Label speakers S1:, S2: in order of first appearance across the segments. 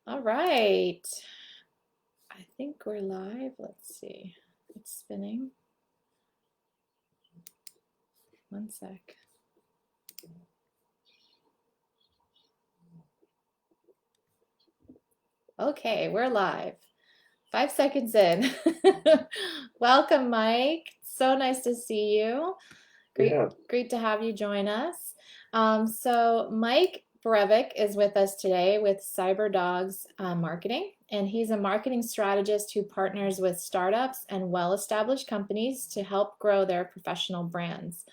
S1: All right. I think we're live. Let's see. It's spinning. One sec. Okay, we're live. 5 seconds in. Welcome, Mike. So nice to see you. Great to have you join us. So Mike Brevik is with us today with Cyberdogz Marketing, and he's a marketing strategist who partners with startups and well-established companies to help grow their professional brands.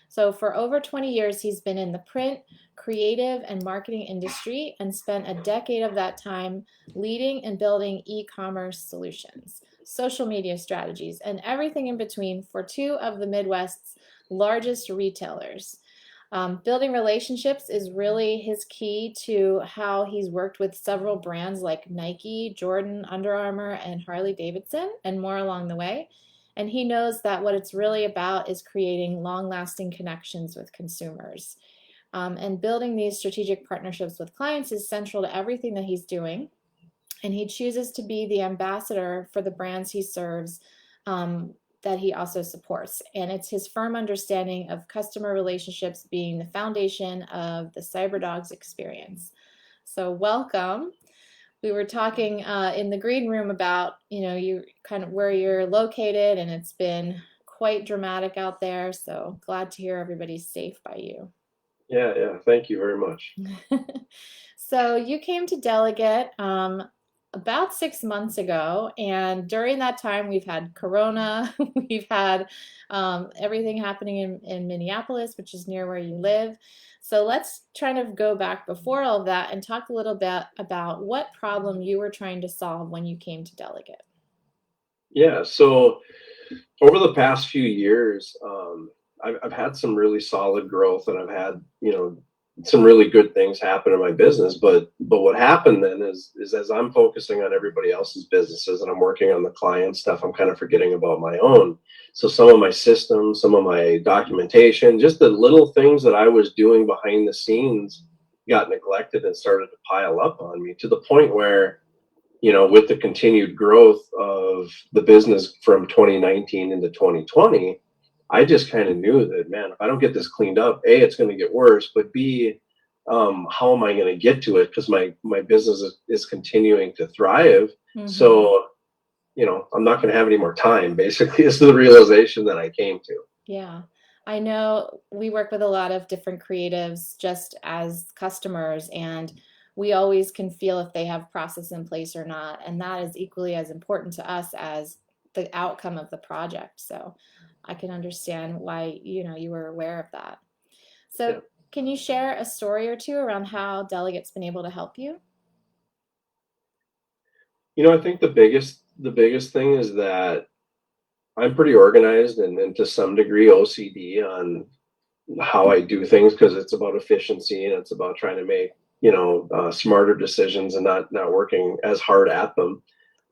S1: So for over 20 years, he's been in the print, creative, and marketing industry and spent a decade of that time leading and building e-commerce solutions, social media strategies, and everything in between for two of the Midwest's largest retailers. Building relationships is really his key to how he's worked with several brands like Nike, Jordan, Under Armour, and Harley Davidson, and more along the way. And he knows that what it's really about is creating long-lasting connections with consumers. And building these strategic partnerships with clients is central to everything that he's doing. And he chooses to be the ambassador for the brands he serves that he also supports. And it's his firm understanding of customer relationships being the foundation of the Cyberdogz experience. So welcome. We were talking in the green room about, you kind of where you're located, and it's been quite dramatic out there. So glad to hear everybody's safe by you.
S2: Yeah. Thank you very much.
S1: So you came to Delegate about 6 months ago, and during that time we've had Corona, we've had everything happening in Minneapolis, which is near where you live. So let's try to go back before all of that and talk a little bit about what problem you were trying to solve when you came to Delegate.
S2: Yeah, so over the past few years, I've had some really solid growth, and I've had some really good things happen in my business. But what happened then is as I'm focusing on everybody else's businesses and I'm working on the client stuff, I'm kind of forgetting about my own. So some of my systems, some of my documentation, just the little things that I was doing behind the scenes got neglected and started to pile up on me, to the point where, with the continued growth of the business from 2019 into 2020, I just kind of knew that, man, if I don't get this cleaned up, A, it's going to get worse, but B, how am I going to get to it? Because my business is continuing to thrive.
S1: Mm-hmm.
S2: So, I'm not going to have any more time, basically, is the realization that I came to.
S1: Yeah. I know we work with a lot of different creatives just as customers, and we always can feel if they have process in place or not. And that is equally as important to us as the outcome of the project. So I can understand why, you were aware of that. So
S2: Yeah.
S1: Can you share a story or two around how Delegate's been able to help you?
S2: I think the biggest thing is that I'm pretty organized and to some degree OCD on how I do things, because it's about efficiency and it's about trying to make smarter decisions and not working as hard at them.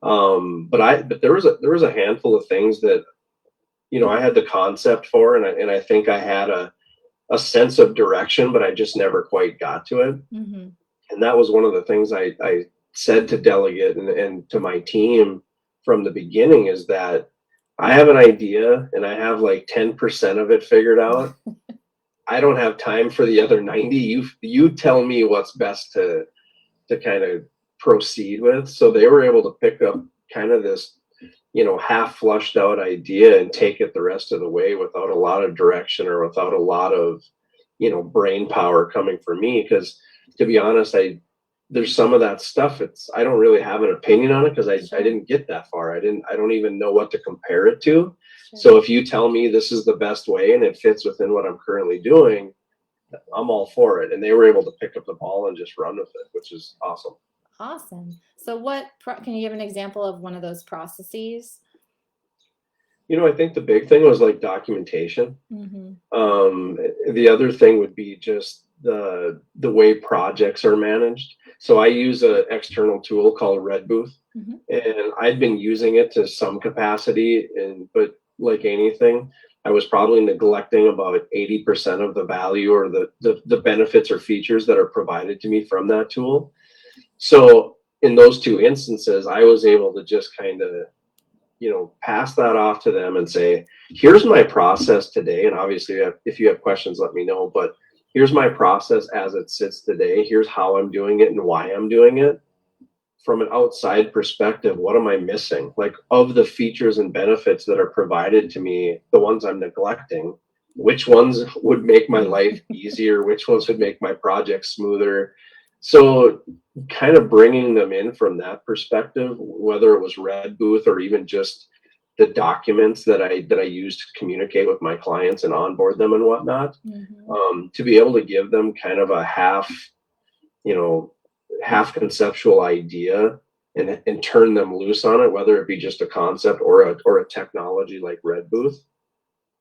S2: But there was a handful of things that I had the concept for, and I think I had a sense of direction, but I just never quite got to it.
S1: Mm-hmm.
S2: And that was one of the things I said to Delegate and to my team from the beginning, is that I have an idea and I have like 10% of it figured out. I don't have time for the other 90. You tell me what's best to kind of proceed with. So they were able to pick up kind of this, half flushed out idea and take it the rest of the way without a lot of direction or without a lot of, brain power coming from me. Because to be honest, there's some of that stuff. I don't really have an opinion on it because I didn't get that far. I don't even know what to compare it to. Sure. So if you tell me this is the best way and it fits within what I'm currently doing, I'm all for it. And they were able to pick up the ball and just run with it, which is awesome.
S1: Awesome. So can you give an example of one of those processes?
S2: I think the big thing was like documentation.
S1: Mm-hmm.
S2: The other thing would be just the way projects are managed. So I use an external tool called Red Booth, mm-hmm. and I'd been using it to some capacity, but like anything, I was probably neglecting about 80% of the value or the benefits or features that are provided to me from that tool. So in those two instances, I was able to just kind of, pass that off to them and say, here's my process today. And obviously, if you have questions, let me know. But here's my process as it sits today. Here's how I'm doing it and why I'm doing it. From an outside perspective, what am I missing? Like, of the features and benefits that are provided to me, the ones I'm neglecting, which ones would make my life easier? Which ones would make my project smoother? So kind of bringing them in from that perspective, whether it was Red Booth or even just the documents that I use to communicate with my clients and onboard them and whatnot, to be able to give them kind of a you know, half conceptual idea and turn them loose on it, whether it be just a concept or a technology like Red Booth.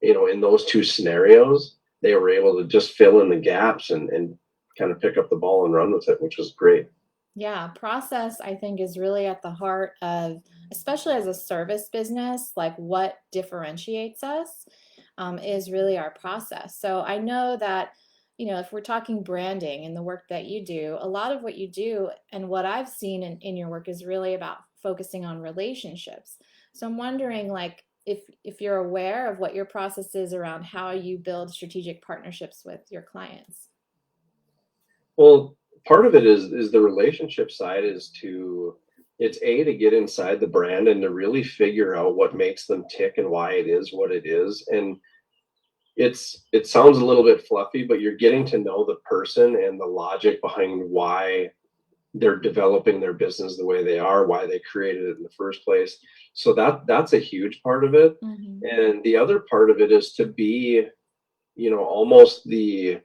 S2: In those two scenarios, they were able to just fill in the gaps and kind of pick up the ball and run with it, which was great.
S1: Yeah, process I think is really at the heart of, especially as a service business, like what differentiates us is really our process. So I know that, if we're talking branding and the work that you do, a lot of what you do and what I've seen in your work is really about focusing on relationships. So I'm wondering, like, if you're aware of what your process is around how you build strategic partnerships with your clients.
S2: Well, part of it is the relationship side it's to get inside the brand and to really figure out what makes them tick and why it is what it is. And it sounds a little bit fluffy, but you're getting to know the person and the logic behind why they're developing their business the way they are, why they created it in the first place. So that's a huge part of it. And the other part of it is to be, almost the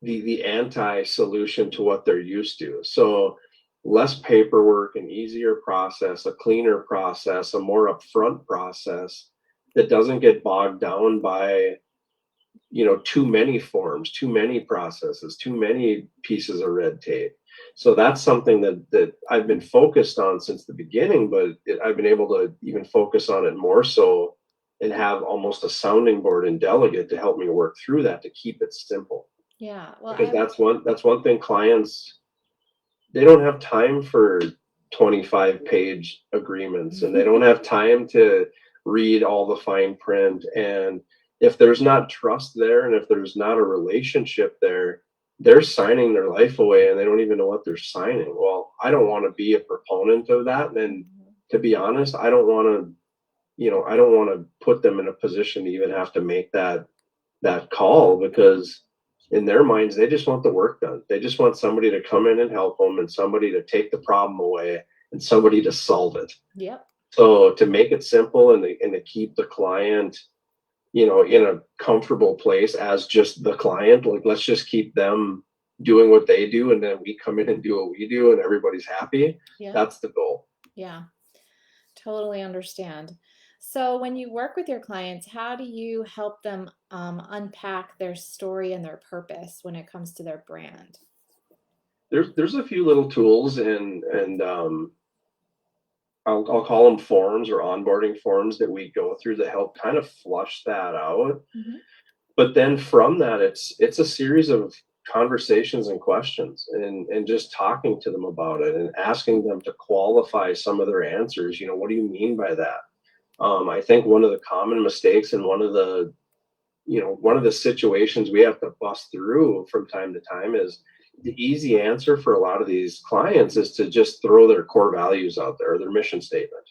S2: anti-solution to what they're used to. So less paperwork, an easier process, a cleaner process, a more upfront process that doesn't get bogged down by too many forms, too many processes, too many pieces of red tape. So that's something that I've been focused on since the beginning, but I've been able to even focus on it more so and have almost a sounding board in Delegate to help me work through that to keep it simple.
S1: Yeah, well,
S2: Because that's one thing clients, they don't have time for 25-page agreements, and they don't have time to read all the fine print. And if there's not trust there, and if there's not a relationship there, they're signing their life away and they don't even know what they're signing. Well, I don't want to be a proponent of that. And to be honest, I don't want to put them in a position to even have to make that call, because in their minds, they just want the work done. They just want somebody to come in and help them, and somebody to take the problem away, and somebody to solve it.
S1: Yep.
S2: So to make it simple and to keep the client, in a comfortable place as just the client, like, let's just keep them doing what they do, and then we come in and do what we do, and everybody's happy.
S1: Yeah.
S2: That's the goal.
S1: Yeah, totally understand. So when you work with your clients, how do you help them unpack their story and their purpose when it comes to their brand?
S2: There's a few little tools, and I'll call them forms or onboarding forms that we go through to help kind of flush that out. But then from that, it's a series of conversations and questions, and just talking to them about it and asking them to qualify some of their answers. What do you mean by that? I think one of the common mistakes and one of the situations we have to bust through from time to time is the easy answer for a lot of these clients is to just throw their core values out there, or their mission statement.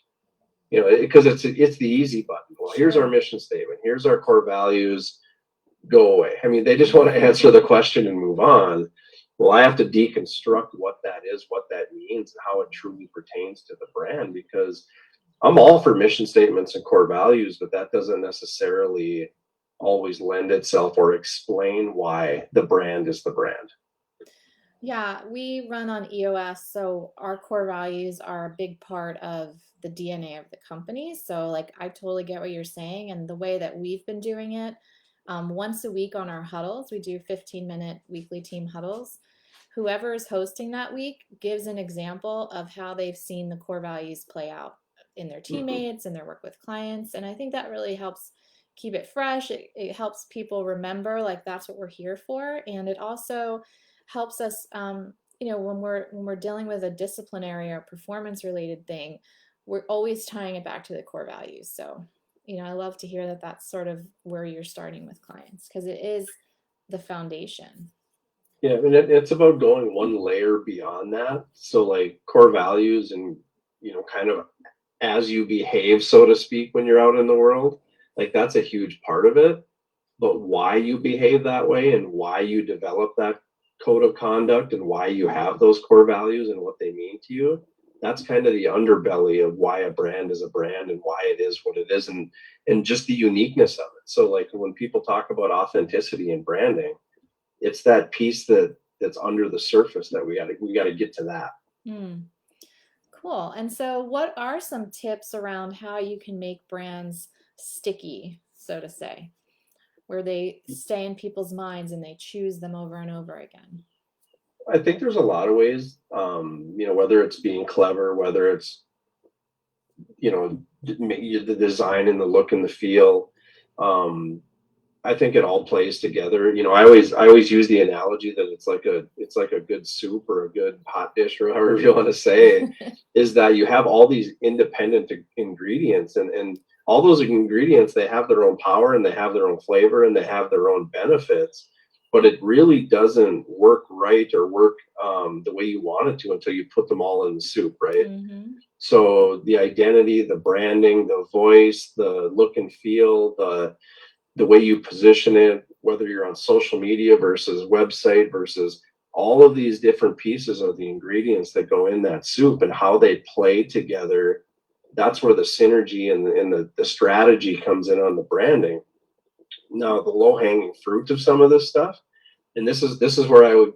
S2: Because it's the easy button. Well, here's our mission statement. Here's our core values. Go away. I mean, they just want to answer the question and move on. Well, I have to deconstruct what that is, what that means, and how it truly pertains to the brand, because I'm all for mission statements and core values, but that doesn't necessarily always lend itself or explain why the brand is the brand.
S1: Yeah, we run on EOS, so our core values are a big part of the DNA of the company. So, like, I totally get what you're saying, and the way that we've been doing it, once a week on our huddles, we do 15-minute weekly team huddles. Whoever is hosting that week gives an example of how they've seen the core values play out in their teammates and their work with clients, and I think that really helps keep it fresh. It helps people remember, like, that's what we're here for, and it also helps us when we're dealing with a disciplinary or performance related thing, we're always tying it back to the core values. So, I love to hear that that's sort of where you're starting with clients, because it is the foundation.
S2: Yeah, I mean, it's about going one layer beyond that. So like core values and, kind of as you behave, so to speak, when you're out in the world, like that's a huge part of it. But why you behave that way and why you develop that code of conduct and why you have those core values and what they mean to you, that's kind of the underbelly of why a brand is a brand and why it is what it is, and just the uniqueness of it. So like when people talk about authenticity and branding, it's that piece that's under the surface that we gotta get to that.
S1: Cool. And so what are some tips around how you can make brands sticky, so to say, where they stay in people's minds and they choose them over and over again?
S2: I think there's a lot of ways, whether it's being clever, whether it's, the design and the look and the feel. I think it all plays together. I always use the analogy that it's like a good soup or a good hot dish, or however you want to say, is that you have all these independent ingredients, and all those ingredients, they have their own power and they have their own flavor and they have their own benefits, but it really doesn't work right or work the way you want it to until you put them all in the soup, right?
S1: Mm-hmm.
S2: So the identity, the branding, the voice, the look and feel, the way you position it, whether you're on social media versus website versus all of these different pieces of the ingredients that go in that soup and how they play together. That's where the synergy and the strategy comes in on the branding. Now, the low hanging fruit of some of this stuff, and this is where I would,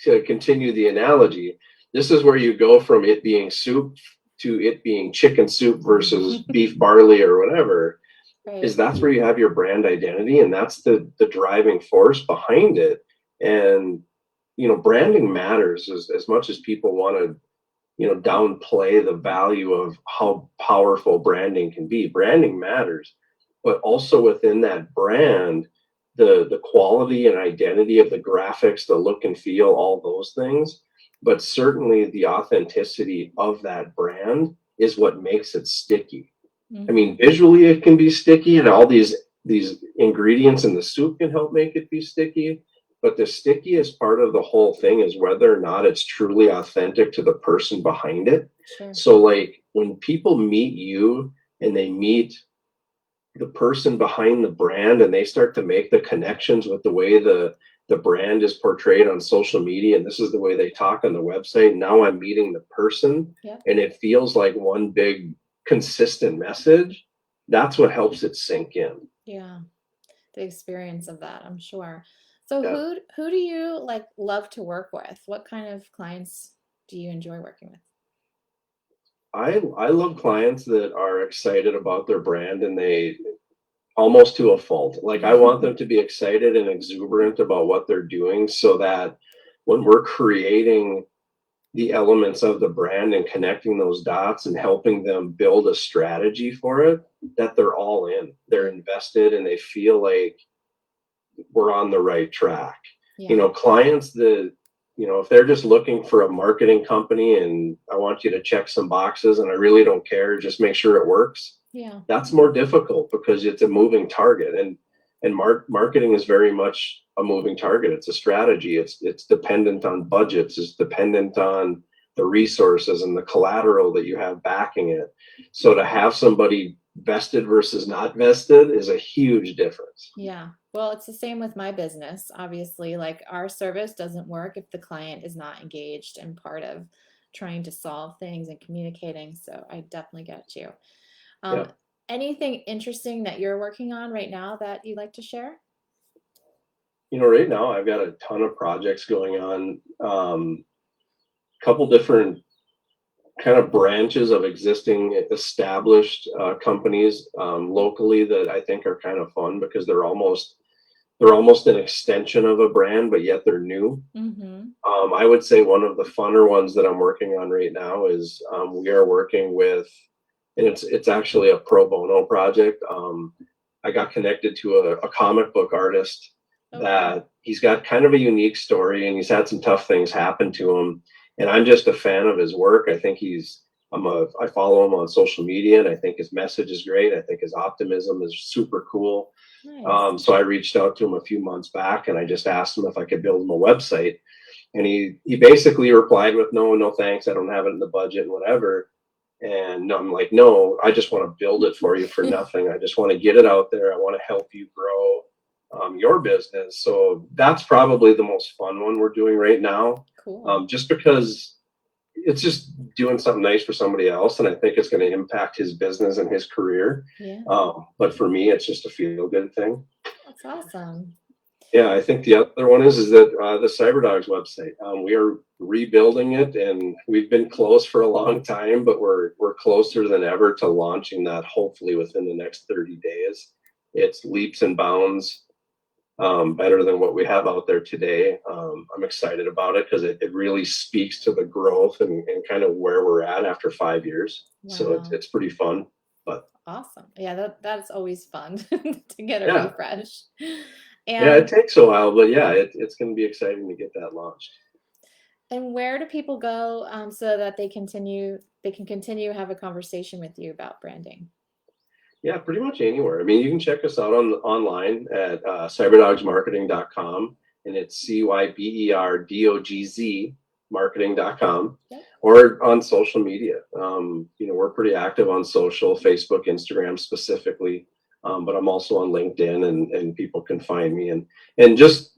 S2: to continue the analogy, this is where you go from it being soup to it being chicken soup versus beef barley or whatever.
S1: Right.
S2: Is that's where you have your brand identity, and that's the driving force behind it. And branding matters as much as people want to downplay the value of how powerful branding can be. Branding matters, but also within that brand, the quality and identity of the graphics, the look and feel, all those things, but certainly the authenticity of that brand is what makes it sticky. I mean, visually it can be sticky, and all these ingredients in the soup can help make it be sticky. But the stickiest part of the whole thing is whether or not it's truly authentic to the person behind it.
S1: Sure.
S2: So, like when people meet you and they meet the person behind the brand, and they start to make the connections with the way the brand is portrayed on social media, and this is the way they talk on the website. Now I'm meeting the person,
S1: Yep.
S2: and it feels like one big consistent message. That's what helps it sink in.
S1: Yeah, the experience of that, I'm sure. So
S2: Yeah.
S1: who do you love to work with? What kind of clients do you enjoy working with?
S2: I love clients that are excited about their brand, and they almost to a fault. Like I want them to be excited and exuberant about what they're doing, so that when we're creating the elements of the brand and connecting those dots and helping them build a strategy for it, that they're all in, they're invested, and they feel like we're on the right track.
S1: Yeah.
S2: Clients that, if they're just looking for a marketing company and I want you to check some boxes and I really don't care, just make sure it works.
S1: Yeah.
S2: That's more difficult because it's a moving target, and marketing is very much a moving target. It's a strategy. It's dependent on budgets. It's dependent on the resources and the collateral that you have backing it. So to have somebody vested versus not vested is a huge difference.
S1: Yeah. Well, it's the same with my business. Obviously, our service doesn't work if the client is not engaged and part of trying to solve things and communicating. So I definitely get you.
S2: Yeah.
S1: Anything interesting that you're working on right now that you'd like to share?
S2: Right now I've got a ton of projects going on. Couple different kind of branches of existing established companies locally that I think are kind of fun because they're almost an extension of a brand, but yet they're new. I would say one of the funner ones that I'm working on right now is we are working with, and it's actually a pro bono project. I got connected to a comic book artist that he's got kind of a unique story, and he's had some tough things happen to him. And I'm just a fan of his work. I think I follow him on social media, and I think his message is great. I think his optimism is super cool.
S1: Nice.
S2: So I reached out to him a few months back, and I just asked him if I could build him a website. And he basically replied with, no thanks, I don't have it in the budget and whatever. And I'm like, no, I just want to build it for you for nothing. I just want to get it out there. I want to help you grow your business. So that's probably the most fun one we're doing right now.
S1: Cool.
S2: Just because it's just doing something nice for somebody else, and I think it's going to impact his business and his career.
S1: Yeah.
S2: But for me, it's just a feel good thing.
S1: That's awesome.
S2: Yeah, I think the other one is that the Cyberdogz website. We are rebuilding it, and we've been close for a long time, but we're closer than ever to launching that. Hopefully within the next 30 days. It's leaps and bounds better than what we have out there today. I'm excited about it because it really speaks to the growth and kind of where we're at after 5 years.
S1: Wow.
S2: So it's pretty fun. But
S1: awesome. Yeah, that's always fun to get a refresh.
S2: And yeah, it takes a while, but yeah, it's going to be exciting to get that launched.
S1: And where do people go so that they can continue have a conversation with you about branding?
S2: Yeah, pretty much anywhere. I mean, you can check us out online at cyberdogzmarketing.com, and it's CYBERDOGZ marketing.com, or on social media. We're pretty active on social, Facebook, Instagram specifically, but I'm also on LinkedIn, and people can find me. And just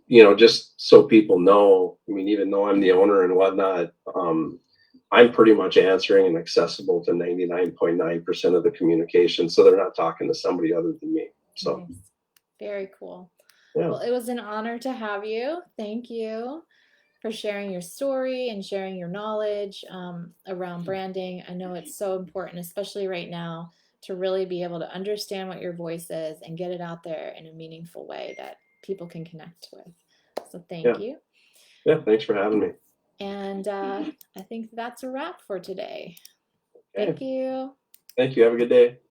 S2: so people know, I mean, even though I'm the owner and whatnot, I'm pretty much answering and accessible to 99.9% of the communication. So they're not talking to somebody other than me. So
S1: nice. Very cool.
S2: Yeah.
S1: Well, it was an honor to have you. Thank you for sharing your story and sharing your knowledge around branding. I know it's so important, especially right now, to really be able to understand what your voice is and get it out there in a meaningful way that people can connect with. So thank you.
S2: Yeah, thanks for having me.
S1: And I think that's a wrap for today. Okay. Thank you.
S2: Thank you. Have a good day.